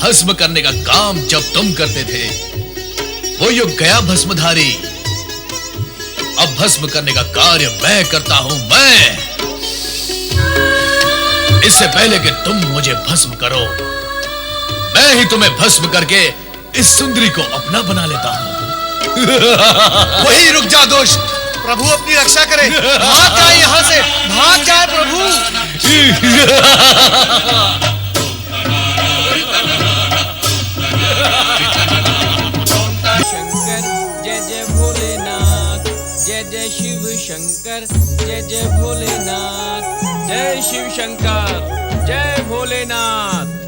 भस्म करने का काम जब तुम करते थे वो युग गया भस्मधारी। अब भस्म करने का कार्य मैं करता हूं, मैं। इससे पहले कि तुम मुझे भस्म करो, मैं ही तुम्हें भस्म करके इस सुंदरी को अपना बना लेता हूं। वही रुक जा दुष्ट, प्रभु अपनी रक्षा करे। भाग जाए यहाँ से, भाग जाए प्रभु। शंकर जय जय भोलेनाथ, जय जय शिव शंकर, जय जय भोलेनाथ, जय शिव शंकर, जय भोलेनाथ।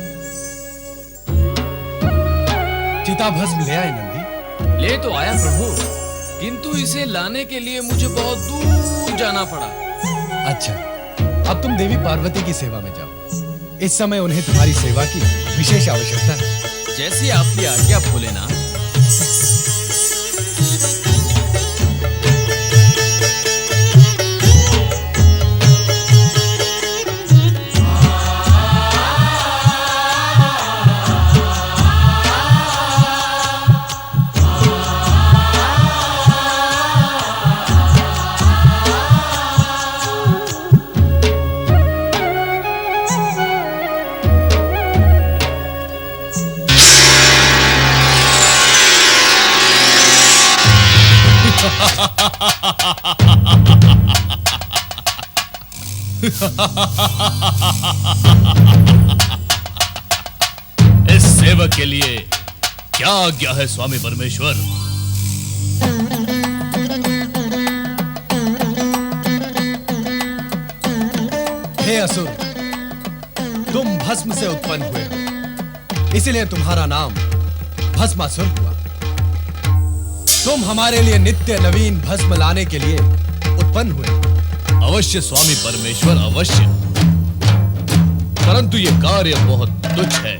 चिता भस्म ले आए नंदी? ले तो आया प्रभु, किंतु इसे लाने के लिए मुझे बहुत दूर जाना पड़ा। अच्छा, अब तुम देवी पार्वती की सेवा में जाओ। इस समय उन्हें तुम्हारी सेवा की विशेष आवश्यकता है। जैसी आपकी आज्ञा भोलेनाथ। इस सेवक के लिए क्या आज्ञा है स्वामी परमेश्वर? हे असुर, तुम भस्म से उत्पन्न हुए हो, इसलिए तुम्हारा नाम भस्मासुर हुआ। तुम हमारे लिए नित्य नवीन भस्म लाने के लिए उत्पन्न हुए। अवश्य स्वामी परमेश्वर, अवश्य। परंतु यह कार्य बहुत तुच्छ है,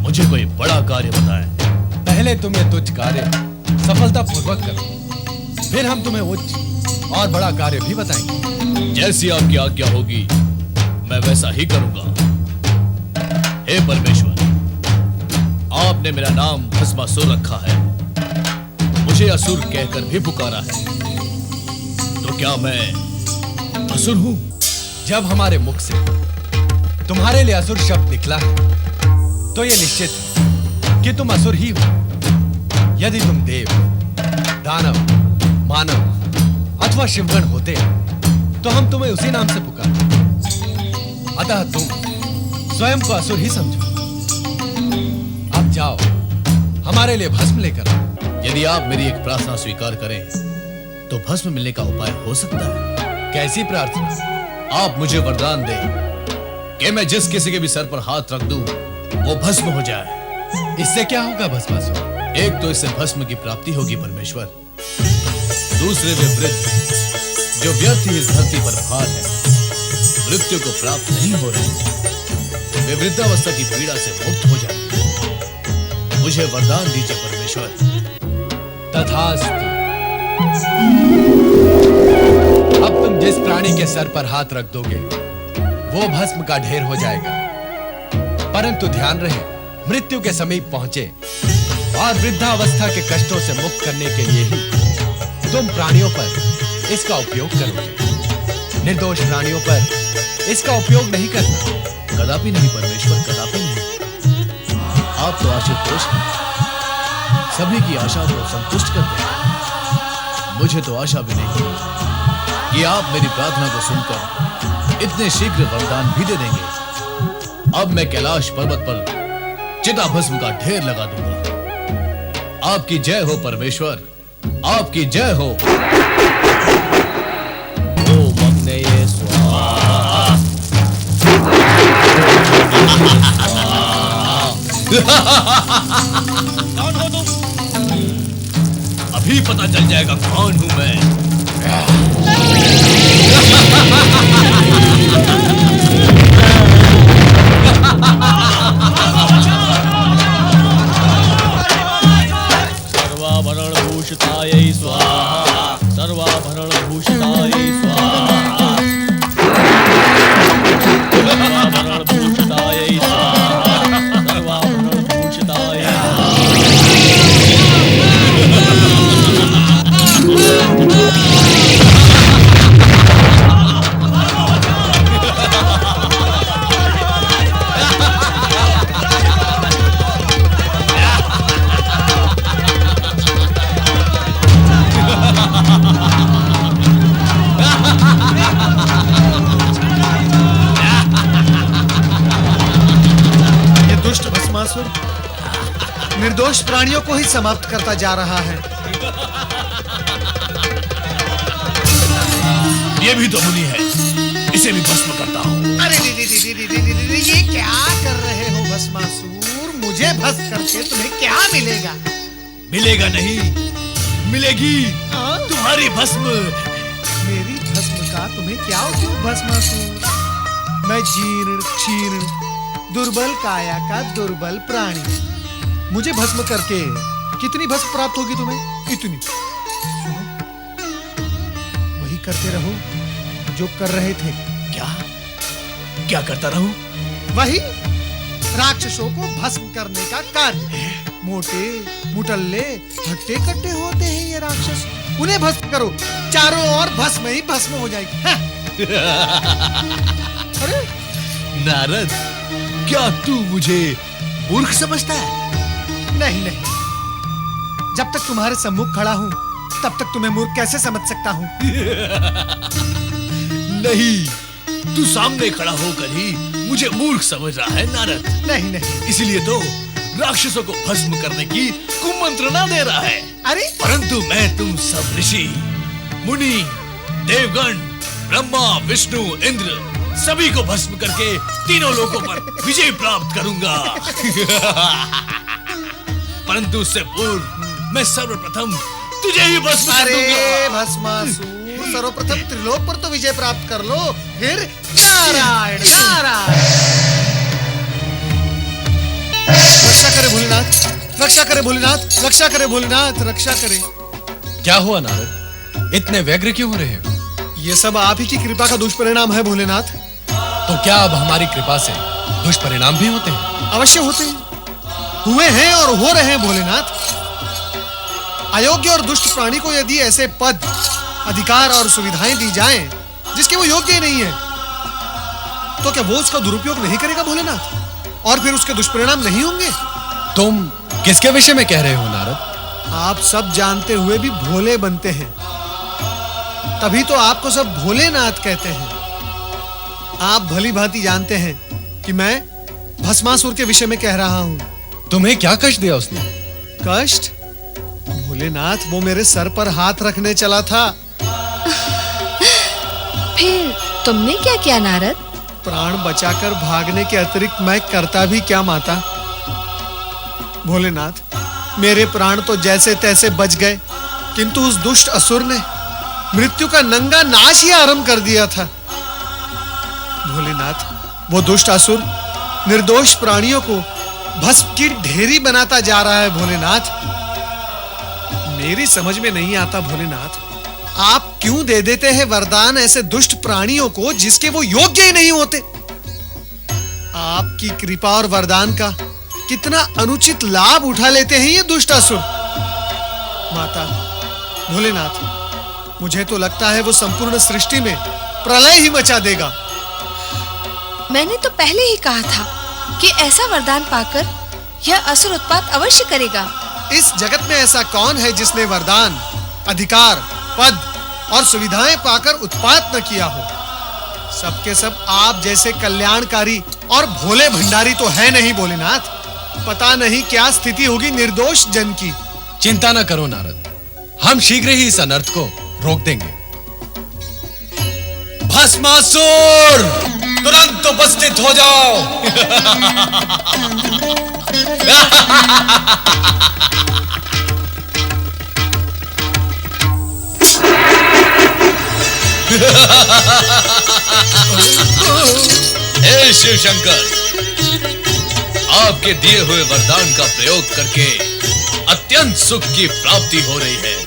मुझे कोई बड़ा कार्य बताएं। पहले तुम ये तुच्छ कार्य सफलतापूर्वक करो, फिर हम तुम्हें उच्च और बड़ा कार्य भी बताएंगे। जैसी आपकी आज्ञा होगी मैं वैसा ही करूंगा। हे परमेश्वर, आपने मेरा नाम भस्मासुर रखा है, मुझे असुर कहकर भी पुकारा है, तो क्या मैं असुर हूं? जब हमारे मुख से तुम्हारे लिए असुर शब्द निकला है तो यह निश्चित है कि तुम असुर ही हो। यदि तुम देव, दानव, मानव अथवा शिवगण होते तो हम तुम्हें उसी नाम से पुकारते। अतः तुम स्वयं को असुर ही समझो। अब जाओ, हमारे लिए भस्म लेकर आओ। यदि आप मेरी एक प्रार्थना स्वीकार करें तो भस्म मिलने का उपाय हो सकता है। कैसी प्रार्थना? आप मुझे वरदान दें कि मैं जिस किसी के भी सर पर हाथ रख दूं वो भस्म हो जाए। इससे क्या होगा भस्मासुर? एक तो इससे भस्म की प्राप्ति होगी परमेश्वर, दूसरे वे वृद्ध जो व्यर्थ ही इस धरती पर भार है, मृत्यु को प्राप्त नहीं हो रहे, वे वृद्धावस्था की पीड़ा से मुक्त हो जाएंगे। मुझे वरदान दीजिए परमेश्वर। तथास्तु। अब तुम जिस प्राणी के सर पर हाथ रख दोगे वो भस्म का ढेर हो जाएगा, परंतु ध्यान रहे मृत्यु के समीप पहुंचे और वृद्धावस्था के कष्टों से मुक्त करने के लिए ही तुम प्राणियों पर इसका उपयोग करोगे। निर्दोष प्राणियों पर इसका उपयोग नहीं करना। कदापि नहीं परमेश्वर, कदापि नहीं। आप तो आशुतोष हैं, सभी की आशा को संतुष्ट करते हैं। मुझे तो आशा भी नहीं थी कि आप मेरी प्रार्थना को सुनकर इतने शीघ्र वरदान भी दे देंगे। अब मैं कैलाश पर्वत पर चिता भस्म का ढेर लगा दूंगा। आपकी जय हो परमेश्वर, आपकी जय हो। ओम अग्नये स्वाहा। कौन हो तुम? अभी पता चल जाएगा कौन हूं मैं। सर्वाभरण भूषितायै स्वाहा, सर्वाभरण भूषितायै स्वाहा। निर्दोष प्राणियों को ही समाप्त करता जा रहा है। ये भी तो मुनि है, इसे भी भस्म करता हूँ। अरे ये क्या कर रहे हो भस्मासुर? मुझे भस्म करके तुम्हें क्या मिलेगा? मिलेगा नहीं, मिलेगी तुम्हारी भस्म। मेरी भस्म का तुम्हें क्या उपयोग भस्मासुर? मैं जीर्ण क्षीर्ण दुर्बल काया का दुर्बल प्राणी, मुझे भस्म करके कितनी भस्म प्राप्त होगी तुम्हें? इतनी। सुनो, वही करते रहो जो कर रहे थे। क्या क्या करता रहूं? वही राक्षसों को भस्म करने का कार्य। मोटे मुटल्ले हट्टे कट्टे होते हैं ये राक्षस, उन्हें भस्म करो, चारों ओर भस्म ही भस्म हो जाएगी। अरे नारद, क्या तू मुझे मूर्ख समझता है? नहीं नहीं, जब तक तुम्हारे सम्मुख खड़ा हूं तब तक तुम्हें मूर्ख कैसे समझ सकता हूं? नहीं, तू सामने खड़ा होकर ही मुझे मूर्ख समझ रहा है नारद। नहीं नहीं, इसीलिए तो राक्षसों को भस्म करने की कुमंत्रणा दे रहा है। अरे परंतु मैं तुम सब ऋषि मुनि देवगण ब्रह्मा विष्णु इंद्र सभी को भस्म करके तीनों लोकों पर विजय प्राप्त करूंगा। परंतु उससे पूर्व मैं सर्वप्रथम तुझे ही भस्म कर दूंगा। अरे भस्मासुर, सर्वप्रथम त्रिलोक पर तो विजय प्राप्त कर लो, फिर नारायण नारायण। रक्षा करे भोलेनाथ, रक्षा करे भोलेनाथ, रक्षा करे भोलेनाथ, रक्षा करे। क्या हुआ नारद, इतने व्यग्र क्यों हो रहे हो? ये सब आप ही की कृपा का दुष्परिणाम है भोलेनाथ। तो क्या अब हमारी कृपा से दुष्परिणाम भी होते हैं? अवश्य होते हैं, हुए हैं और हो रहे हैं भोलेनाथ। अयोग्य और दुष्ट प्राणी को यदि ऐसे पद अधिकार और सुविधाएं दी जाएं जिसके वो योग्य ही नहीं है, तो क्या वो उसका दुरुपयोग नहीं करेगा भोलेनाथ? और फिर उसके दुष्परिणाम नहीं होंगे? तुम किसके विषय में कह रहे हो नारद? आप सब जानते हुए भी भोले बनते हैं, तभी तो आपको सब भोलेनाथ कहते हैं। आप भली भांति जानते हैं कि मैं भस्मासुर के विषय में कह रहा हूं। तुम्हें क्या कष्ट दिया उसने? कष्ट? भोलेनाथ, वो मेरे सर पर हाथ रखने चला था। फिर तुमने क्या किया नारद? प्राण बचाकर भागने के अतिरिक्त मैं करता भी क्या माता? भोलेनाथ, मेरे प्राण तो जैसे तैसे बच गए, किंतु उस दुष्ट असुर ने मृत्यु का नंगा नाच ही आरंभ कर दिया था। भोलेनाथ, वो दुष्ट असुर निर्दोष प्राणियों को भस्म की ढेरी बनाता जा रहा है। भोलेनाथ, मेरी समझ में नहीं आता भोलेनाथ, आप क्यों दे देते हैं वरदान ऐसे दुष्ट प्राणियों को जिसके वो योग्य ही नहीं होते? आपकी कृपा और वरदान का कितना अनुचित लाभ उठा लेते हैं ये दुष्ट असुर। माता, भोलेनाथ, मुझे तो लगता है वो संपूर्ण सृष्टि में प्रलय ही मचा देगा। मैंने तो पहले ही कहा था कि ऐसा वरदान पाकर यह असुर उत्पात अवश्य करेगा। इस जगत में ऐसा कौन है जिसने वरदान, अधिकार, पद और सुविधाएं पाकर उत्पात न किया हो? सबके सब आप जैसे कल्याणकारी और भोले भंडारी तो है नहीं भोलेनाथ। पता नहीं क्या स्थिति होगी निर्दोष जन की। चिंता न करो नारद, हम शीघ्र ही इस अनर्थ को रोक देंगे। भस्मासुर, तुरंत उपस्थित हो जाओ। हे शिव शंकर, आपके दिए हुए वरदान का प्रयोग करके अत्यंत सुख की प्राप्ति हो रही है।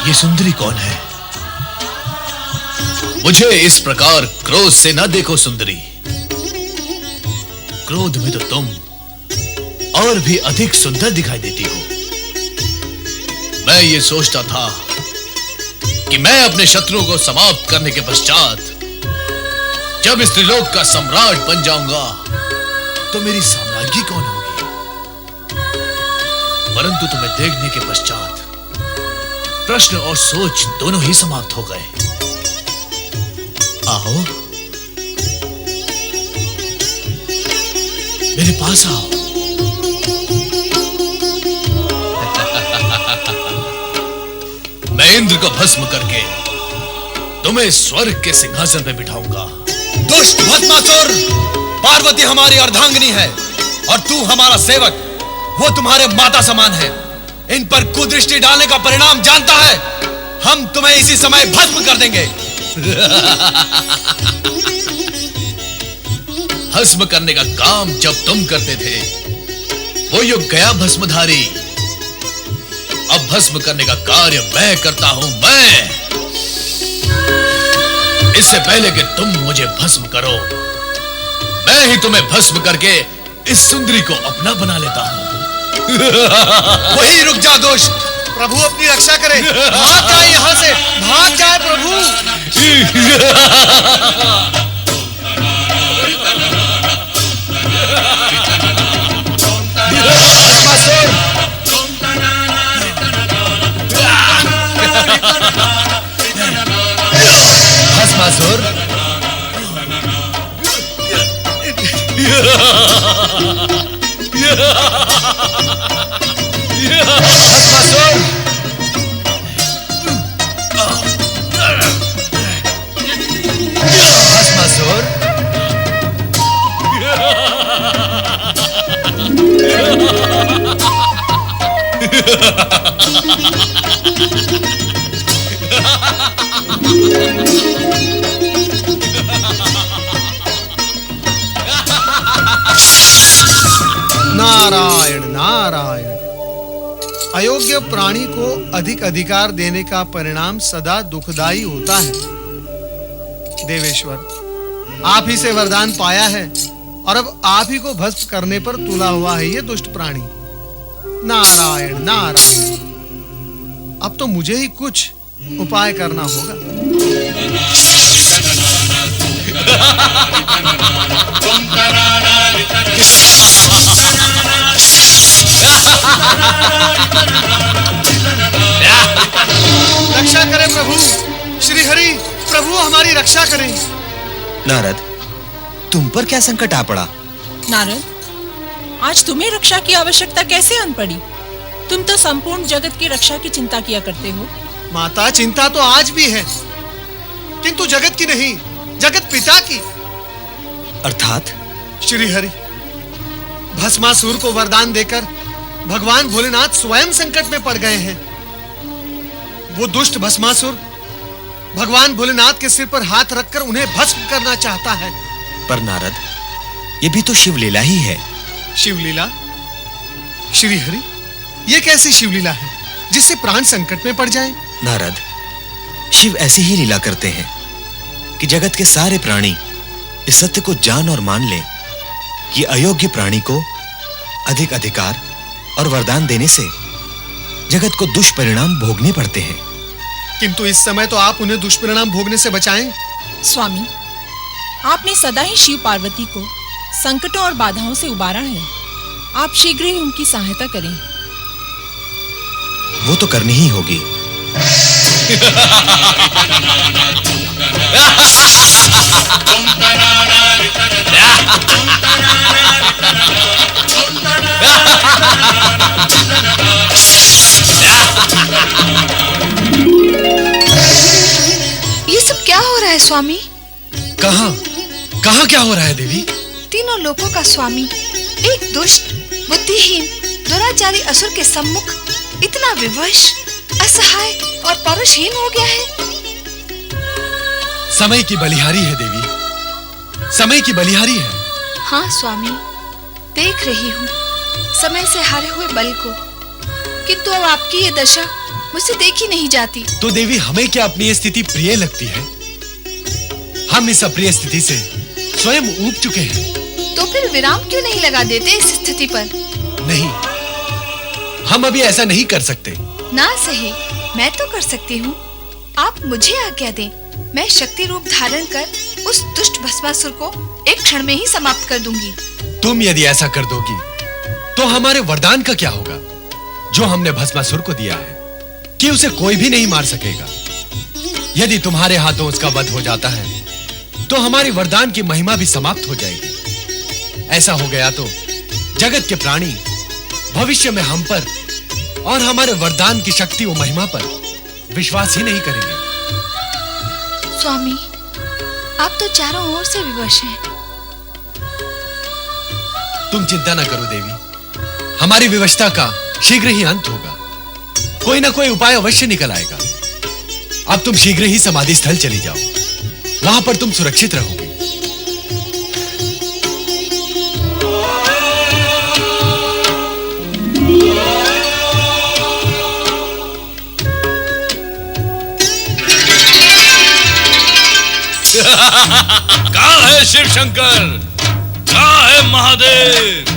ये सुंदरी कौन है? मुझे इस प्रकार क्रोध से न देखो सुंदरी। क्रोध में तो तुम और भी अधिक सुंदर दिखाई देती हो। मैं ये सोचता था कि मैं अपने शत्रुओं को समाप्त करने के पश्चात जब इस त्रिलोक का सम्राट बन जाऊंगा तो मेरी साम्राज्ञी कौन होगी? परंतु तुम्हें देखने के पश्चात प्रश्न और सोच दोनों ही समाप्त हो गए। आओ, मेरे पास आओ। मैं इंद्र को भस्म करके तुम्हें स्वर्ग के सिंहासन पे बिठाऊंगा। दुष्ट भस्मासुर, पार्वती हमारी अर्धांगिनी है और तू हमारा सेवक। वो तुम्हारे माता समान है। इन पर कुदृष्टि डालने का परिणाम जानता है। हम तुम्हें इसी समय भस्म कर देंगे। भस्म करने का काम जब तुम करते थे वो युग गया भस्मधारी। अब भस्म करने का कार्य मैं करता हूं। मैं, इससे पहले कि तुम मुझे भस्म करो, मैं ही तुम्हें भस्म करके इस सुंदरी को अपना बना लेता हूं। वही रुक जा दुष्ट। प्रभु अपनी रक्षा करे। भाग जाए यहाँ से, भाग जाए प्रभु। भस्मासुर, भस्मासुर, भस्मासुर, नारायण नारायण। अयोग्य प्राणी को अधिक अधिकार देने का परिणाम सदा दुखदाई होता है। देवेश्वर, आप ही से वरदान पाया है और अब आप ही को भस्म करने पर तुला हुआ है ये दुष्ट प्राणी। नारायण नारायण। अब तो मुझे ही कुछ उपाय करना होगा। रक्षा करें प्रभु, श्री हरि प्रभु हमारी रक्षा करें। नारद, तुम पर क्या संकट आ पड़ा? नारद, आज तुम्हें रक्षा की आवश्यकता कैसे आन पड़ी? तुम तो संपूर्ण जगत की रक्षा की चिंता किया करते हो। माता, चिंता तो आज भी है, किंतु जगत की नहीं, जगत पिता की। अर्थात? श्री हरि, भस्मासुर को वरदान देकर भगवान भोलेनाथ स्वयं संकट में पड़ गए हैं। वो दुष्ट भस्मासुर भगवान भोलेनाथ के सिर पर हाथ रखकर उन्हें भस्म करना चाहता है। पर नारद, ये भी तो शिवलीला ही है। शिवलीला? श्री हरि, ये कैसी शिवलीला है जिससे प्राण संकट में पड़ जाए? नारद, शिव ऐसी ही लीला करते हैं कि जगत के सारे प्राणी इस सत्य को जान और मान लें कि अयोग्य प्राणी को अधिक अधिकार और वरदान देने से जगत को दुष्परिणाम भोगने पड़ते हैं। किंतु इस समय तो आप उन्हें दुष्परिणाम भोगने से बचाएं। स्वामी, आपने सदा ही शिव पार्वती को संकटों और बाधाओं से उबारा है। आप शीघ्र ही उनकी सहायता करें। वो तो करनी ही होगी। ये सब क्या हो रहा है स्वामी? कहां कहां क्या हो रहा है देवी? तीनों लोकों का स्वामी एक दुष्ट, बुद्धिहीन, दुराचारी असुर के सम्मुख इतना विवश, असहाय और परुषहीन हो गया है। समय की बलिहारी है देवी, समय की बलिहारी है। हाँ स्वामी, देख रही हूँ समय से हारे हुए बल को, किंतु अब आपकी ये दशा मुझसे देखी नहीं जाती। तो देवी, हमें क्या अपनी ये स्थिति प्रिय लगती है? हम इस अप्रिय स्थिति से स्वयं ऊब चुके हैं। तो फिर विराम क्यों नहीं लगा देते इस स्थिति पर? नहीं, हम अभी ऐसा नहीं कर सकते। ना सही, मैं तो कर सकती हूँ। आप मुझे आज्ञा दें, मैं शक्ति रूप धारण कर उस दुष्ट भस्मासुर को एक क्षण में ही समाप्त कर दूंगी। तुम यदि ऐसा कर दोगी तो हमारे वरदान का क्या होगा जो हमने भस्मासुर को दिया है कि उसे कोई भी नहीं मार सकेगा? यदि तुम्हारे हाथों उसका वध हो जाता है तो हमारी वरदान की महिमा भी समाप्त हो जाएगी। ऐसा हो गया तो जगत के प्राणी भविष्य में हम पर और हमारे वरदान की शक्ति व महिमा पर विश्वास ही नहीं करेंगे। स्वामी, आप तो चारों ओर से विवश हैं। तुम चिंता न करो देवी, हमारी विवशता का शीघ्र ही अंत होगा। कोई ना कोई उपाय अवश्य निकल आएगा। अब तुम शीघ्र ही समाधि स्थल चली जाओ, वहां पर तुम सुरक्षित रहोगे। कहाँ है शिव शंकर? कहाँ है महादेव?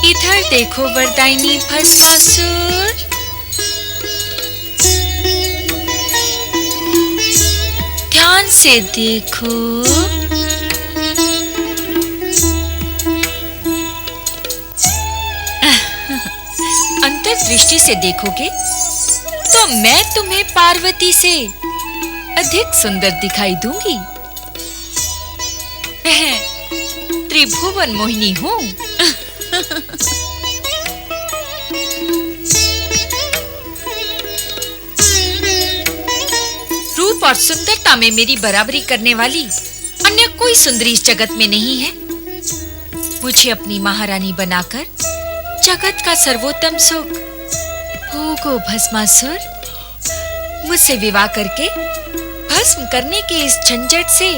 इधर देखो वरदायिनी भस्मासुर। ध्यान से देखो। अंतर्दृष्टि से देखोगे तो मैं तुम्हें पार्वती से अधिक सुंदर दिखाई दूंगी। त्रिभुवन मोहिनी हूँ। रूप और सुंदरता में मेरी बराबरी करने वाली अन्य कोई सुंदरी इस जगत में नहीं है। मुझे अपनी महारानी बनाकर जगत का सर्वोत्तम सुख भोगो भस्मासुर। मुझसे विवाह करके भस्म करने के इस झंझट से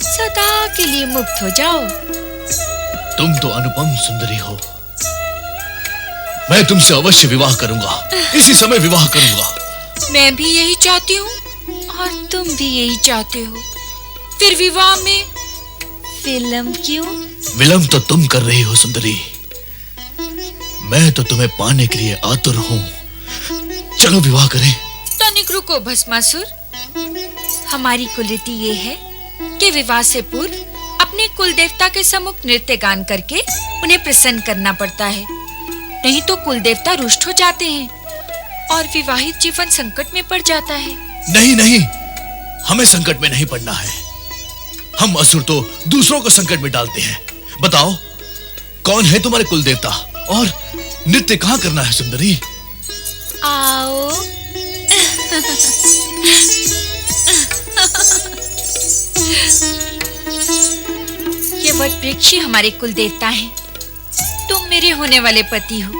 सदा के लिए मुक्त हो जाओ। तुम तो अनुपम सुंदरी हो। मैं तुमसे अवश्य विवाह करूंगा, इसी समय विवाह करूंगा। मैं भी यही चाहती हूँ और तुम भी यही चाहते हो। फिर विवाह में विलंब क्यों? विलंब तो तुम कर रही हो सुंदरी। मैं तो तुम्हें पाने के लिए आतुर हूँ। चलो विवाह करें। तनिक रुको भस्मासुर। हमारी कुलरीति ये है कि विवाह से पूर्व अपने कुल देवता के सम्मुख नृत्य गान करके उन्हें प्रसन्न करना पड़ता है। नहीं तो कुल देवता रुष्ट हो जाते हैं और विवाहित जीवन संकट में पड़ जाता है। नहीं नहीं, हमें संकट में नहीं पड़ना है। हम असुर तो दूसरों को संकट में डालते हैं। बताओ, कौन है तुम्हारे कुल देवता और नृत्य कहाँ करना है सुंदरी? आओ। ये वट वृक्ष हमारे कुल देवता हैं। तुम मेरे होने वाले पति हो।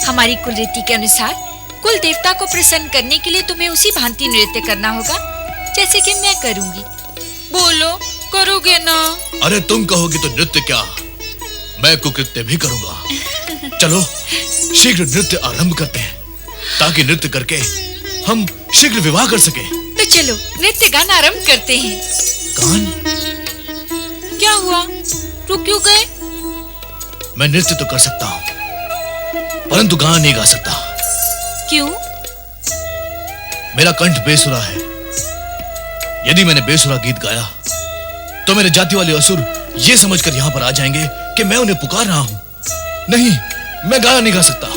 हमारी कुल रीति के अनुसार कुल देवता को प्रसन्न करने के लिए तुम्हें उसी भांति नृत्य करना होगा जैसे कि मैं करूंगी। बोलो, करोगे ना? अरे तुम कहोगी तो नृत्य क्या, मैं कुकृत्य भी करूंगा। चलो शीघ्र नृत्य आरंभ करते हैं ताकि नृत्य करके हम शीघ्र विवाह कर सके। तो चलो नृत्य गान आरंभ करते हैं। गान? क्या हुआ, रुक क्यों गए? मैं नृत्य तो कर सकता हूँ परंतु गान नहीं गा सकता। क्यों? मेरा कंठ बेसुरा है। यदि मैंने बेसुरा गीत गाया तो मेरे जाति वाले असुर ये समझकर यहाँ पर आ जाएंगे कि मैं उन्हें पुकार रहा हूँ। नहीं, मैं गाना नहीं गा सकता।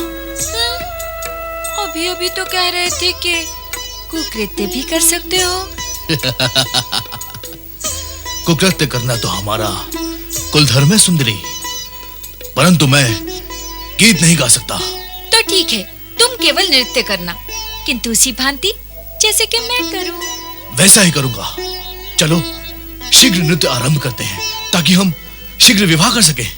अभी अभी तो कह रहे थे कि कुकृत्य भी कर सकते हो। कुकृत्य करना तो हमारा कुलधर्म है सुंदरी, परंतु मैं गीत नहीं गा सकता। तो ठीक है, तुम केवल नृत्य करना, किंतु उसी भांति जैसे कि मैं करूं। वैसा ही करूंगा। चलो शीघ्र नृत्य आरंभ करते हैं ताकि हम शीघ्र विवाह कर सकें।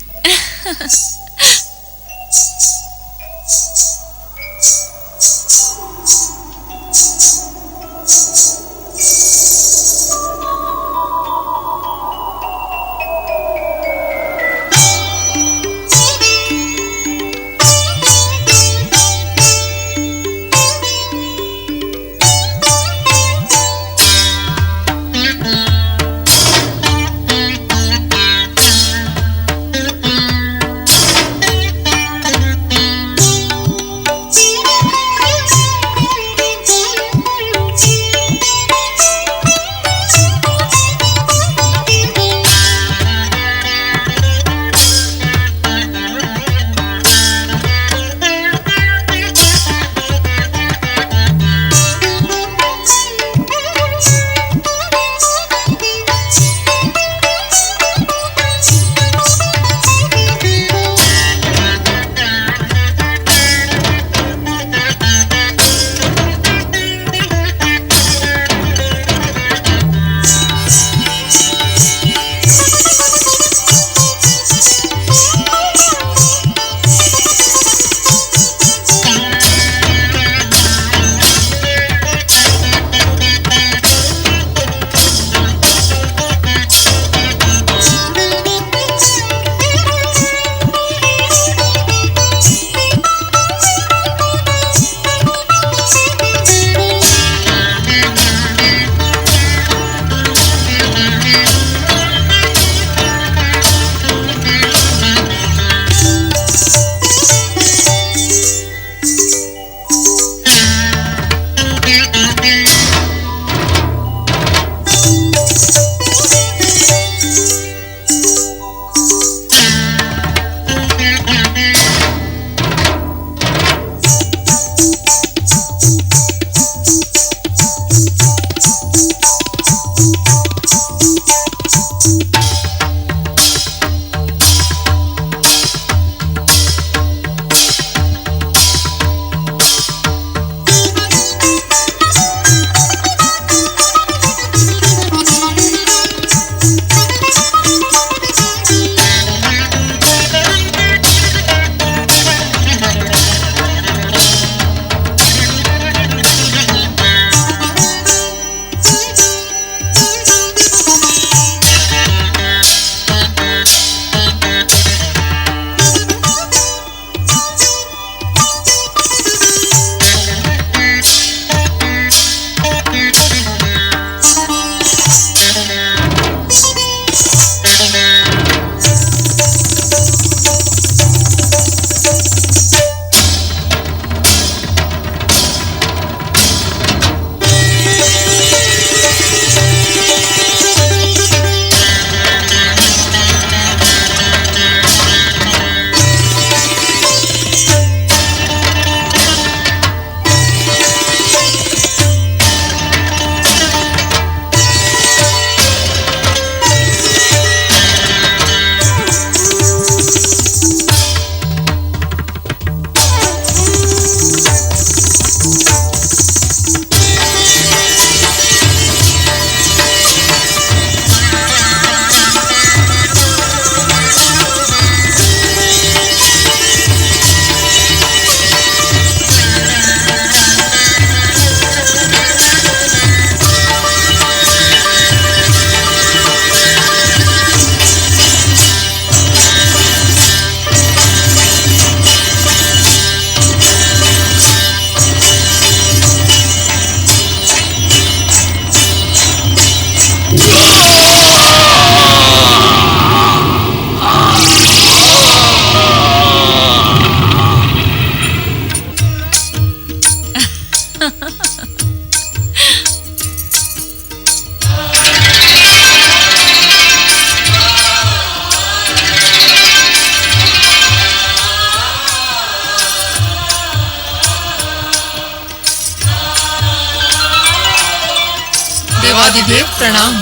देवादिदेव प्रणाम।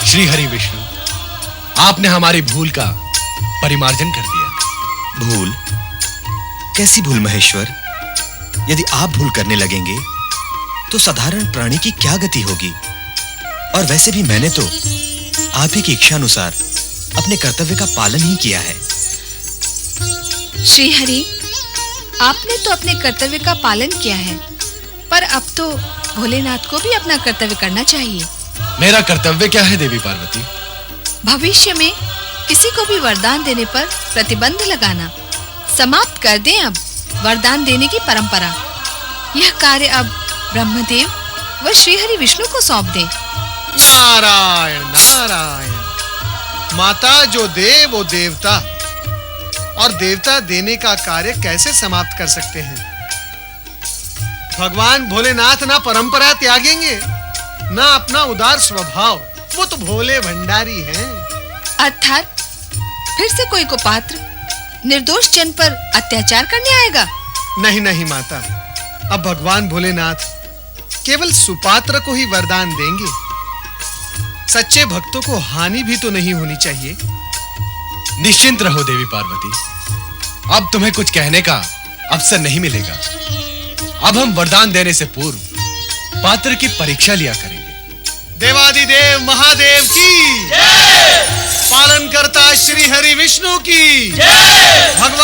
श्री हरि विष्णु, आपने हमारी भूल का परिमार्जन कर दिया। भूल? कैसी भूल महेश्वर? यदि आप भूल करने लगेंगे तो साधारण प्राणी की क्या गति होगी? और वैसे भी मैंने तो आप ही की इच्छा अनुसार अपने कर्तव्य का पालन ही किया है। श्री हरि, आपने तो अपने कर्तव्य का पालन किया है, पर अब तो भोलेनाथ को भी अपना कर्तव्य करना चाहिए। मेरा कर्तव्य क्या है देवी पार्वती? भविष्य में किसी को भी वरदान देने पर प्रतिबंध लगाना समाप्त कर दें। अब वरदान देने की परंपरा, यह कार्य अब ब्रह्मदेव व श्रीहरि विष्णु को सौंप दें। नारायण नारायण। माता जो दे वो देवता, और देवता देने का कार्य कैसे समाप्त कर सकते हैं? भगवान भोलेनाथ ना परंपरा त्यागेंगे, ना अपना उदार स्वभाव। वो तो भोले भंडारी हैं। अर्थात फिर से कोई को पात्र निर्दोष जन पर अत्याचार करने आएगा? नहीं नहीं माता, अब भगवान भोलेनाथ केवल सुपात्र को ही वरदान देंगे। सच्चे भक्तों को हानि भी तो नहीं होनी चाहिए। निश्चिंत रहो देवी पार्वती, अब तुम्हें कुछ कहने का अवसर नहीं मिलेगा। अब हम वरदान देने से पूर्व पात्र की परीक्षा लिया करेंगे। देवादिदेव महादेव की जय। पालन करता श्री हरि विष्णु की जय। भगवान